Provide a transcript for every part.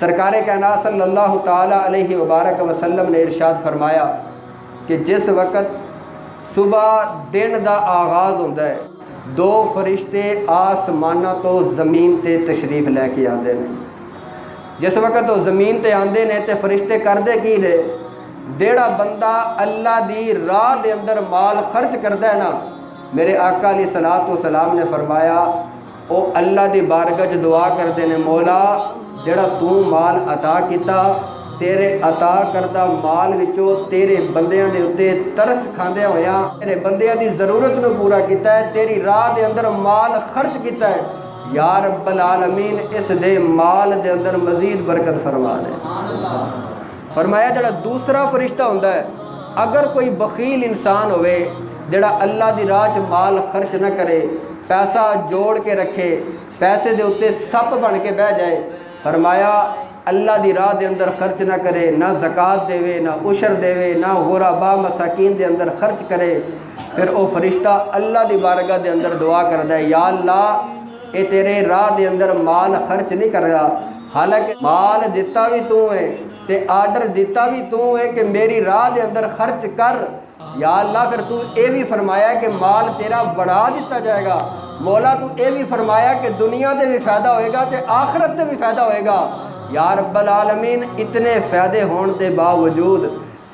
سرکار کائنات صلی اللہ تعالیٰ علیہ وبارک وسلم نے ارشاد فرمایا کہ جس وقت صبح دن دا آغاز ہوتا ہے دو فرشتے آسمانہ تو زمین تے تشریف لے کے آتے ہیں۔ جس وقت وہ زمین تے آندے نے تے فرشتے کردے کی نے، جیڑا بندہ اللہ دی راہ دے اندر مال خرچ کردا ہے نا، میرے آقا علیہ الصلوۃ والسلام نے فرمایا او اللہ دی بارگاہ وچ دعا کردے نے، مولا جیڑا تو مال عطا کیتا، تیرے عطا کردہ مال وچوں تیرے بندیاں دے اتے ترس کھاندے ہویا تیرے بندیاں دی ضرورت نو پورا کیتا ہے، تیری راہ دے اندر مال خرچ کیتا ہے، یا رب العالمین اس دے مال دے اندر مزید برکت فرما دے۔ فرمایا جڑا دوسرا فرشتہ ہوندا ہے، اگر کوئی بخیل انسان ہوئے جڑا اللہ دی راہ چ مال خرچ نہ کرے، پیسہ جوڑ کے رکھے، پیسے دے اتے سپ بن کے بہ جائے، فرمایا اللہ دی راہ دے اندر خرچ نہ کرے، نہ زکوٰۃ دے نہ عشر دے نہ غربا مساکین دے اندر خرچ کرے، پھر او فرشتہ اللہ دی بارگاہ دے اندر دعا کردا ہے، یا اللہ اے تیرے راہ دے اندر مال خرچ نہیں کر رہا، حالانکہ مال دیتا بھی تو ہے تے آرڈر دیتا بھی تو ہے کہ میری راہ دے اندر خرچ کر، یا اللہ پھر تو اے بھی فرمایا کہ مال تیرا بڑھا دیتا جائے گا، مولا تو اے بھی فرمایا کہ دنیا دے بھی فائدہ ہوئے گا تے آخرت دے بھی فائدہ ہوئے گا، یا رب العالمین اتنے فائدے ہون دے باوجود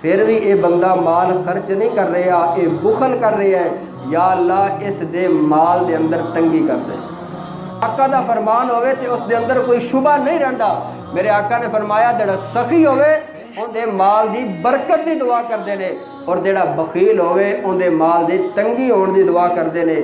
پھر بھی اے بندہ مال خرچ نہیں کر رہا، اے بخل کر رہا ہے، یا اللہ اس دے مال دے اندر تنگی کر دے۔ آقا دا فرمان ہوئے تے اس دے اندر کوئی شبہ نہیں رہندا، میرے آقا نے فرمایا جڑا سخی ہوئے ان دے مال دی برکت دی دعا کر دے نے، اور جڑا بخیل ہوئے ان دے مال دی تنگی ہون دی دعا کر دے نے۔